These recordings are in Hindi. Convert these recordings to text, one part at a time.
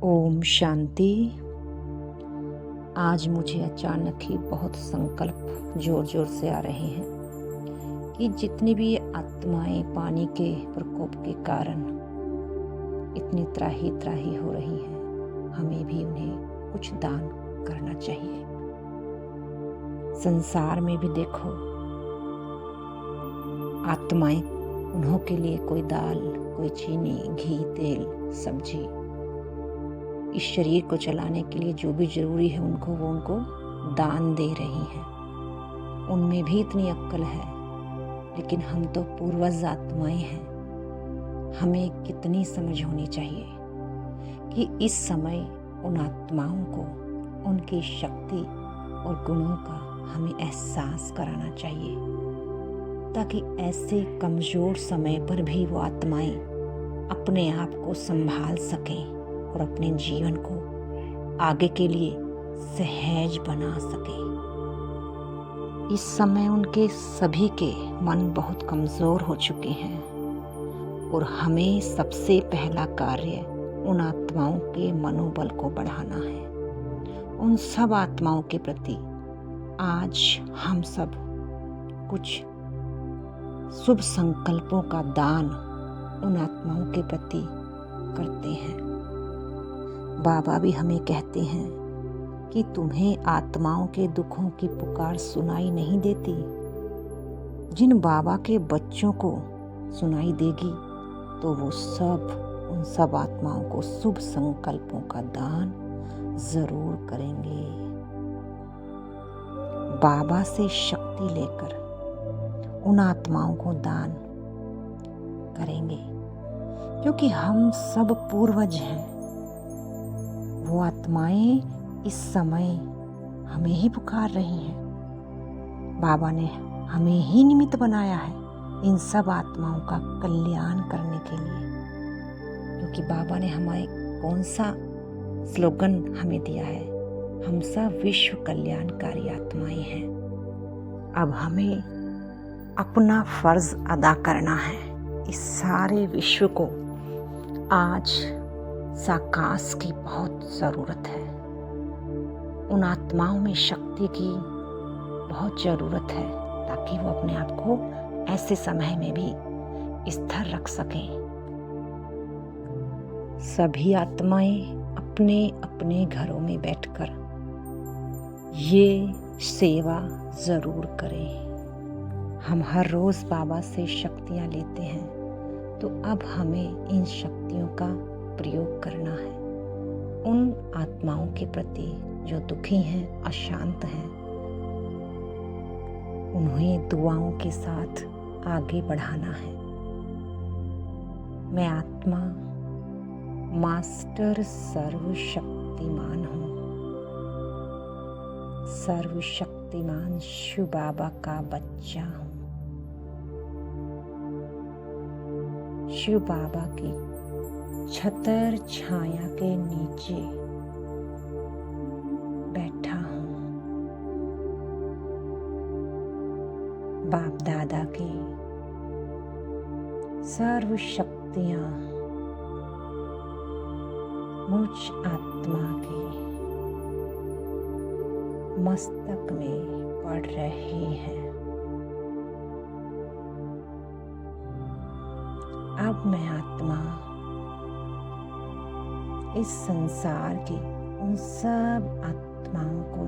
ओम शांति। आज मुझे अचानक ही बहुत संकल्प जोर जोर से आ रहे हैं कि जितनी भी आत्माएं पानी के प्रकोप के कारण इतनी त्राही त्राही हो रही हैं, हमें भी उन्हें कुछ दान करना चाहिए। संसार में भी देखो, आत्माएं उन्हों के लिए कोई दाल, कोई चीनी, घी, तेल, सब्जी, इस शरीर को चलाने के लिए जो भी जरूरी है वो उनको दान दे रही हैं। उनमें भी इतनी अक्ल है, लेकिन हम तो पूर्वज आत्माएं हैं। हमें कितनी समझ होनी चाहिए कि इस समय उन आत्माओं को उनकी शक्ति और गुणों का हमें एहसास कराना चाहिए, ताकि ऐसे कमज़ोर समय पर भी वो आत्माएं अपने आप को संभाल सकें और अपने जीवन को आगे के लिए सहज बना सके। इस समय उनके सभी के मन बहुत कमज़ोर हो चुके हैं और हमें सबसे पहला कार्य उन आत्माओं के मनोबल को बढ़ाना है। उन सब आत्माओं के प्रति आज हम सब कुछ शुभ संकल्पों का दान उन आत्माओं के प्रति करते हैं। बाबा भी हमें कहते हैं कि तुम्हें आत्माओं के दुखों की पुकार सुनाई नहीं देती। जिन बाबा के बच्चों को सुनाई देगी तो वो सब उन सब आत्माओं को शुभ संकल्पों का दान जरूर करेंगे। बाबा से शक्ति लेकर उन आत्माओं को दान करेंगे, क्योंकि हम सब पूर्वज हैं। वो आत्माएं इस समय हमें ही पुकार रही हैं। बाबा ने हमें ही निमित्त बनाया है इन सब आत्माओं का कल्याण करने के लिए, क्योंकि बाबा ने हमें कौन सा स्लोगन हमें दिया है, हम सब विश्व कल्याणकारी आत्माएं हैं। अब हमें अपना फर्ज अदा करना है। इस सारे विश्व को आज साकाश की बहुत ज़रूरत है। उन आत्माओं में शक्ति की बहुत ज़रूरत है, ताकि वो अपने आप को ऐसे समय में भी स्थिर रख सकें। सभी आत्माएं अपने अपने घरों में बैठकर ये सेवा ज़रूर करें। हम हर रोज़ बाबा से शक्तियाँ लेते हैं, तो अब हमें इन शक्तियों का प्रयोग करना है उन आत्माओं के प्रति जो दुखी हैं, अशांत हैं। उन्हें दुआओं के साथ आगे बढ़ाना है। मैं आत्मा मास्टर सर्वशक्तिमान हूँ। सर्वशक्तिमान शिव बाबा का बच्चा हूँ। शिव बाबा की छतर छाया के नीचे बैठा हूँ। बाप दादा की सर्व शक्तियाँ मुझ आत्मा के मस्तक में पड़ रही हैं। अब मैं आत्मा इस संसार की उन सब आत्माओं को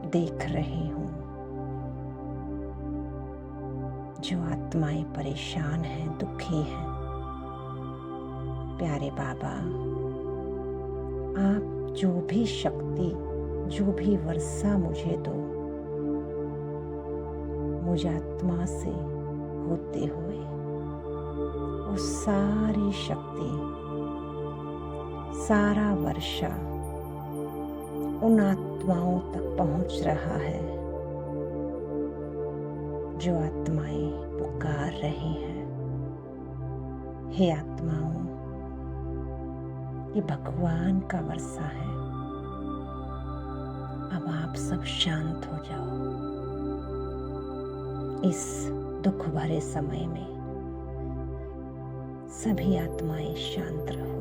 देख रही हूँ, जो आत्माएं परेशान हैं, दुखी हैं। प्यारे बाबा, आप जो भी शक्ति, जो भी वर्षा मुझे दो, मुझ आत्मा से होते हुए वो सारी शक्ति, सारा वर्षा उन आत्माओं तक पहुंच रहा है जो आत्माएं पुकार रही हैं। हे आत्माओं, ये भगवान का वर्षा है। अब आप सब शांत हो जाओ। इस दुख भरे समय में सभी आत्माएं शांत रहो।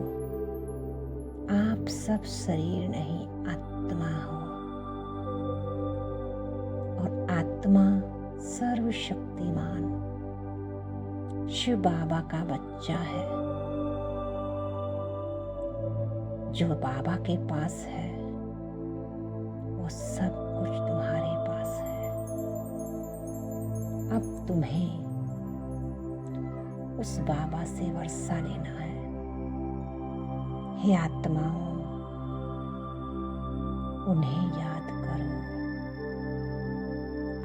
सब शरीर नहीं, आत्मा हो, और आत्मा सर्वशक्तिमान शिव बाबा का बच्चा है। जो बाबा के पास है वो सब कुछ तुम्हारे पास है। अब तुम्हें उस बाबा से वर्षा लेना है। हे आत्माओं, उन्हें याद करो,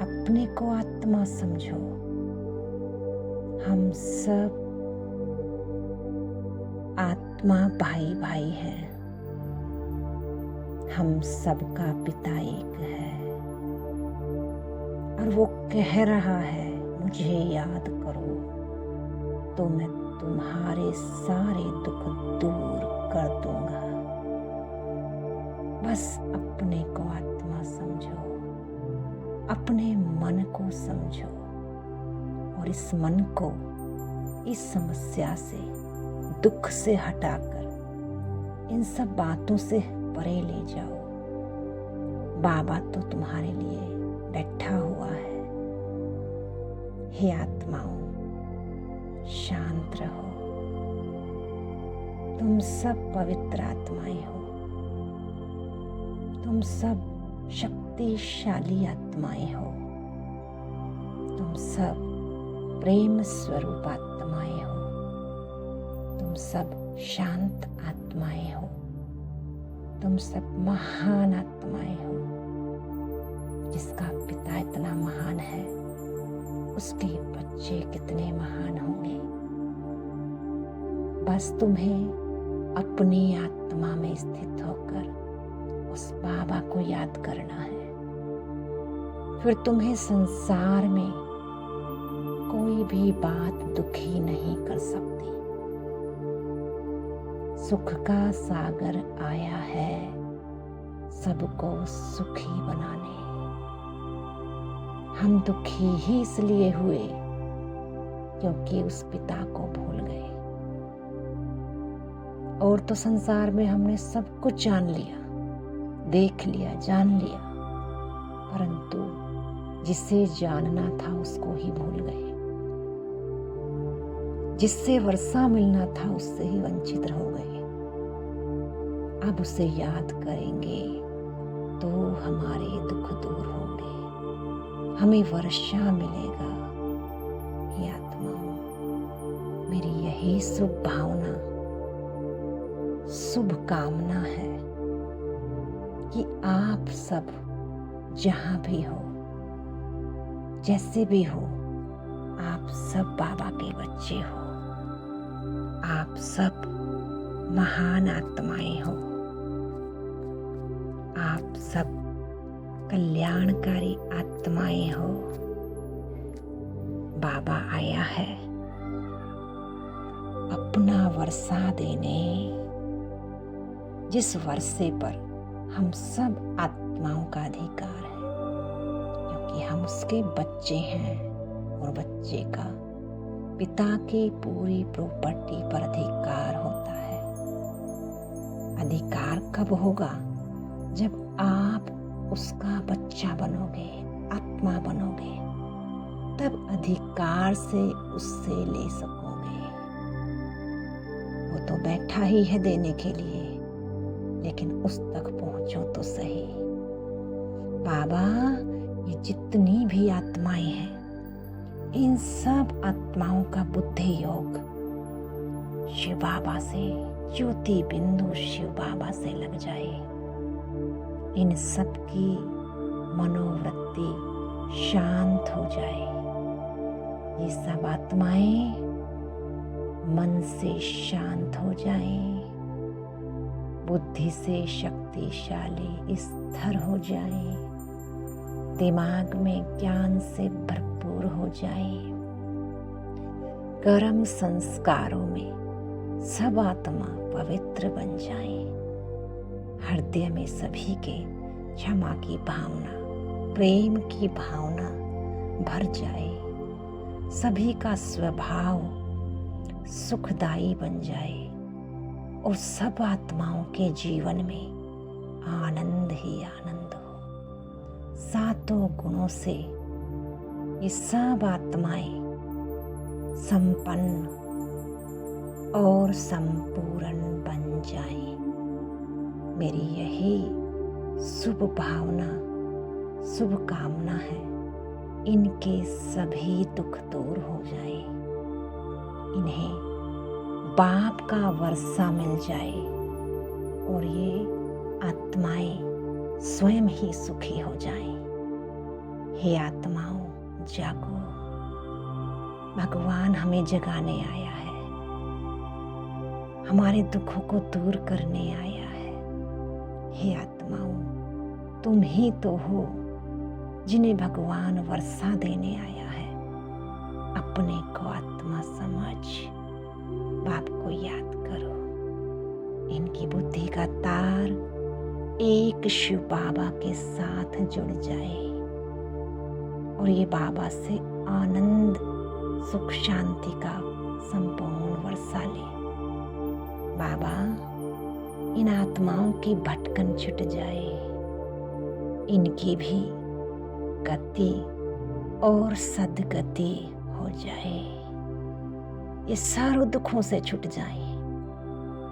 अपने को आत्मा समझो। हम सब आत्मा भाई भाई हैं। हम सबका पिता एक है, और वो कह रहा है मुझे याद करो, तो मैं तुम्हारे सारे दुख दूर कर दूंगा। बस अपने को आत्मा समझो, अपने मन को समझो, और इस मन को इस समस्या से, दुख से हटाकर इन सब बातों से परे ले जाओ। बाबा तो तुम्हारे लिए बैठा हुआ है। हे आत्माओं, शांत रहो। तुम सब पवित्र आत्माएं हो। तुम सब शक्तिशाली आत्माएं हो। तुम सब प्रेम स्वरूप आत्माएं हो। तुम सब शांत आत्माएं हो। तुम सब महान आत्माएं हो। जिसका पिता इतना महान है, उसके बच्चे कितने महान होंगे। बस तुम्हें अपनी आत्मा में स्थित होकर उस बाबा को याद करना है। फिर तुम्हें संसार में कोई भी बात दुखी नहीं कर सकती। सुख का सागर आया है सबको सुखी बनाने। हम दुखी ही इसलिए हुए क्योंकि उस पिता को भूल गए। और तो संसार में हमने सब कुछ जान लिया, देख लिया, जान लिया, परंतु जिसे जानना था उसको ही भूल गए। जिससे वर्षा मिलना था उससे ही वंचित हो गए। अब उसे याद करेंगे तो हमारे दुख दूर होंगे, हमें वर्षा मिलेगा। हे आत्माओं, मेरी यही शुभ भावना, शुभ कामना है कि आप सब जहाँ भी हो, जैसे भी हो, आप सब बाबा के बच्चे हो। आप सब महान आत्माएं हो। आप सब कल्याणकारी आत्माएं हो। बाबा आया है अपना वर्षा देने, जिस वर्षे पर हम सब आत्माओं का अधिकार है, क्योंकि हम उसके बच्चे हैं। और बच्चे का पिता की पूरी प्रॉपर्टी पर अधिकार होता है। अधिकार कब होगा? जब आप उसका बच्चा बनोगे, आत्मा बनोगे, तब अधिकार से उससे ले सकोगे। वो तो बैठा ही है देने के लिए, लेकिन उस तक पहुंचो तो सही। बाबा, ये जितनी भी आत्माएं हैं, इन सब आत्माओं का बुद्धि योग शिव बाबा से, ज्योति बिंदु शिव बाबा से लग जाए। इन सब की मनोवृत्ति शांत हो जाए। ये सब आत्माएं मन से शांत हो जाएं, बुद्धि से शक्तिशाली स्थिर हो जाएं, दिमाग में ज्ञान से भरपूर हो जाए। कर्म संस्कारों में सब आत्मा पवित्र बन जाए। हृदय में सभी के क्षमा की भावना, प्रेम की भावना भर जाए। सभी का स्वभाव सुखदायी बन जाए। और सब आत्माओं के जीवन में आनंद ही आनंद हो। सातों गुणों से ये सब आत्माएं संपन्न और संपूर्ण बन जाएं। मेरी यही शुभ भावना, शुभ कामना है। इनके सभी दुख दूर हो जाए, इन्हें बाप का वर्षा मिल जाए और ये आत्माएं स्वयं ही सुखी हो जाएं। हे आत्माओं, जागो, भगवान हमें जगाने आया है, हमारे दुखों को दूर करने आया है। हे आत्माओं, तुम ही तो हो जिन्हें भगवान वर्षा देने आया है। अपने को आत्मा समझ बाप को याद करो। इनकी बुद्धि का तार एक शिव बाबा के साथ जुड़ जाए और ये बाबा से आनंद, सुख, शांति का संपूर्ण वर्षा ले। बाबा, इन आत्माओं की भटकन छूट जाए, इनकी भी गति और सद्गति हो जाए, ये सारों दुखों से छूट जाए।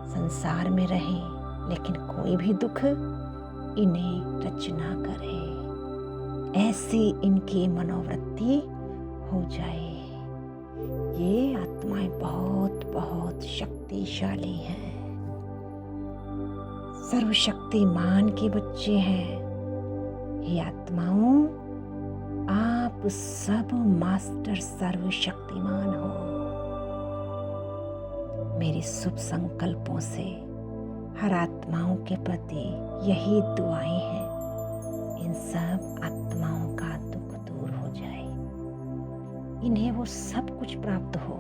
संसार में रहें लेकिन कोई भी दुख इन्हें टच ना करे, ऐसी इनकी मनोवृत्ति हो जाए। ये आत्माएं बहुत बहुत शक्तिशाली हैं, सर्वशक्तिमान के बच्चे हैं। हे आत्माओं, आप सब मास्टर सर्वशक्तिमान हो। मेरी शुभ संकल्पों से हर आत्माओं के प्रति यही दुआएं हैं। इन सब आत्माओं का दुख दूर हो जाए, इन्हें वो सब कुछ प्राप्त हो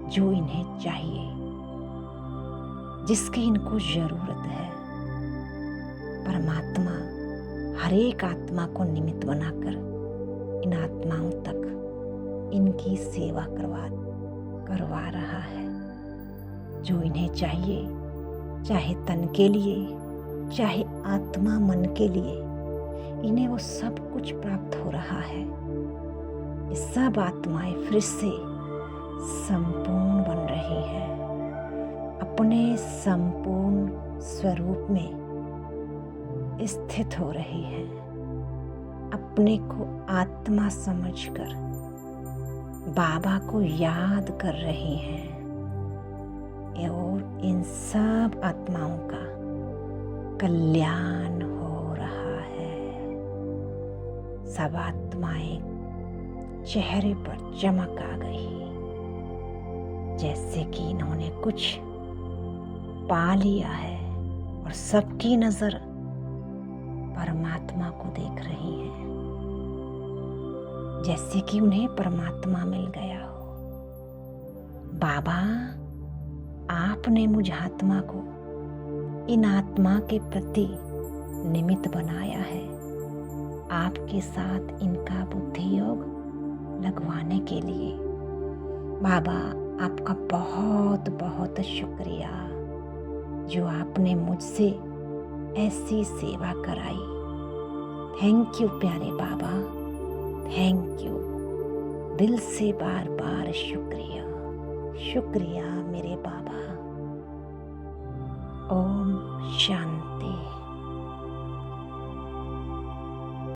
जो इन्हें चाहिए, जिसकी इनको जरूरत है। परमात्मा हर एक आत्मा को निमित्त बनाकर इन आत्माओं तक इनकी सेवा करवा रहा है। जो इन्हें चाहिए, चाहे तन के लिए, चाहे आत्मा मन के लिए, इन्हें वो सब कुछ प्राप्त हो रहा है। ये सब आत्माएं फिर से संपूर्ण बन रही हैं, अपने संपूर्ण स्वरूप में स्थित हो रही हैं, अपने को आत्मा समझकर बाबा को याद कर रही हैं और इन सब आत्माओं का कल्याण हो रहा है। सब आत्माएं चेहरे पर चमक आ गई, जैसे कि इन्होंने कुछ पा लिया है और सबकी नजर परमात्मा को देख रही है, जैसे कि उन्हें परमात्मा मिल गया हो। बाबा, आपने मुझ आत्मा को इन आत्मा के प्रति निमित्त बनाया है, आपके साथ इनका बुद्धि योग लगवाने के लिए। बाबा, आपका बहुत बहुत शुक्रिया जो आपने मुझसे ऐसी सेवा कराई। थैंक यू प्यारे बाबा, थैंक यू। दिल से बार बार शुक्रिया, शुक्रिया मेरे बाबा। ओम शांति।